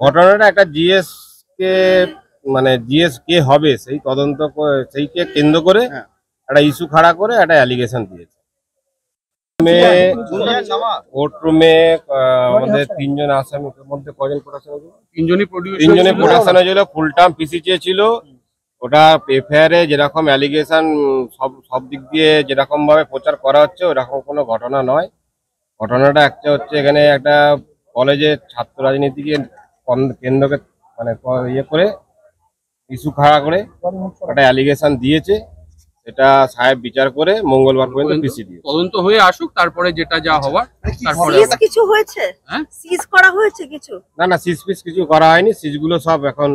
ঘটনাটা একটা জিএস কে মানে জিএস কে হবে সেই তদন্ত সেইকে কেন্দ্র করে একটা ইস্যু খাড়া করে একটা অ্যালিগেশন দিয়েছে। কোর্টরুমে আমাদের তিনজন আসামির মধ্যে কজন প্রোডাকশন হয়েছিল? তিনজনই প্রোডাকশন হয়েছিল। ফুল টার্ম পিসি চেয়েছিল। ওটা এফআইআর এ যেরকম অ্যালিগেশন সব দিক দিয়ে যেরকম ভাবে প্রচার করা হচ্ছে ওরকম কোনো ঘটনা নয়। ঘটনাটা একটা হচ্ছে এখানে একটা কলেজের ছাত্র রাজনীতিকে কেন্দ্রকে মানে ইয়ে করে ইস্যু খাড়া করে একটা অ্যালিগেশন দিয়েছে। এটা সাহেব বিচার করে মঙ্গলবার পর্যন্ত পিসি দিয়ে তদন্ত হয়ে আসুক, তারপরে যেটা যা হওয়ার তারপরে কিছু হয়েছে। সিজ করা হয়েছে কিছু? না সিজ পিস কিছু করা হয়নি। সিজগুলো সব এখন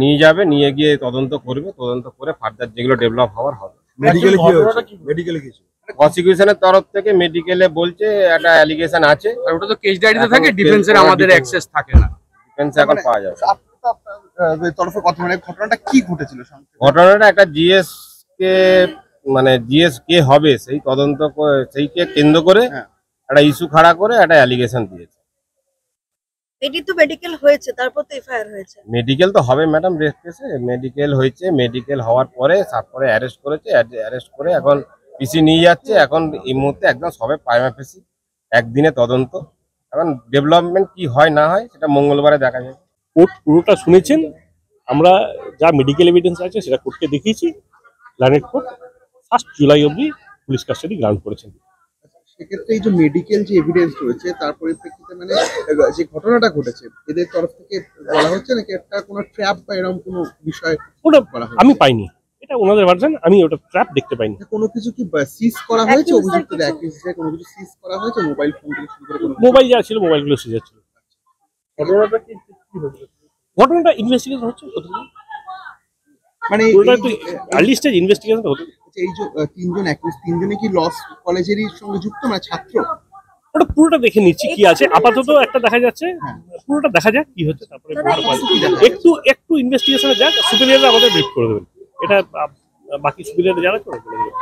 নিয়ে যাবে, নিয়ে গিয়ে তদন্ত করবে। তদন্ত করে ফার্দার যেগুলো ডেভেলপ হওয়ার হবে। মেডিকেলে কিছু প্রসিকিউশনের তরফ থেকে মেডিকেলে বলছে একটা অ্যালিগেশন আছে। আর ওটা তো কেস ডায়েরিতে থাকে, ডিফেন্সের আমাদের অ্যাক্সেস থাকে না। ডিফেন্স এখন পাওয়া যাবে। তরফে কথা মানে ঘটনাটা কি ঘটেছিল? ঘটনাটা একটা জিএস কে মানে জিএস কে হবে সেই তদন্ত সেইকে কেন্দ্র করে একটা ইস্যু খাড়া করে একটা অ্যালিগেশন দিয়েছে। এটি তো মেডিকেল হয়েছে, তারপর তো এফআইআর হয়েছে। মেডিকেল তো হবে ম্যাডাম, রেপ কেসে মেডিকেল হয়েছে। মেডিকেল হওয়ার পরে তারপরে অ্যারেস্ট করেছে। অ্যারেস্ট করে এখন পিসি নিয়ে যাচ্ছে। এখন এই মুহূর্তে একদম সবে প্রাইমা ফেসি একদিনে তদন্ত। এখন ডেভেলপমেন্ট কি হয় না হয় সেটা মঙ্গলবারে দেখা যাবে। কোর্ট পুরোটা শুনেছেন। আমরা যা মেডিকেল এভিডেন্স আছে সেটা কোর্টকে দেখিয়েছি। লার্নেড কোর্ট 1 জুলাই অবধি পুলিশ কাস্টাডি গ্রান্ট করেছেন। সেক্ষেত্রে এই যে মেডিকেল যে এভিডেন্স রয়েছে তার পরিপ্রেক্ষিতে মানে যে ঘটনাটা ঘটেছে এদের তরফ থেকে বলা হচ্ছে নাকি একটা কোনো ট্র্যাপ বা এরকম কোনো বিষয়? ওটা আমি পাইনি, এটা ওনাদের ভার্সন। আমি ওটা ট্র্যাপ দেখতে পাইনি। কোনো কিছু কি সিজ করা হয়েছে? অভিযুক্তদের অ্যাকিউজে কোনো কিছু সিজ করা হয়েছে? মোবাইল ফোন থেকে শুরু করে মোবাইল যা ছিল মোবাইলগুলো সিজ ছিল। ঘটনাটা কি হয়েছে? ঘটনাটা ইনভেস্টিগেশন হচ্ছে মানে আর্লি স্টেজ ইনভেস্টিগেশন হচ্ছে। এই যে তিনজন অ্যাকিউজ, তিনজনে কি লস কলেজেরই সঙ্গে যুক্ত মানে ছাত্র? ওটা পুরোটা দেখে নিচ্ছি কি আছে। আপাতত একটা দেখা যাচ্ছে, পুরোটা দেখা যাক কি হচ্ছে। তারপরে একটু ইনভেস্টিগেশনে যাক, সুপিরিয়ররা আমাদের ব্রিফ করে দেবেন। এটা বাকি সুপিরিয়র যারা করে দেবেন।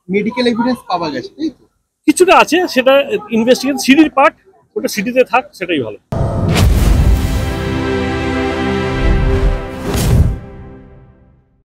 মেডিকেল এভিডেন্স পাওয়া গেছে তাই তো? কিছুটা আছে, সেটা ইনভেস্টিগেশন সিডির পার্ট, ওটা সিডিতে থাক, সেটাই ভালো।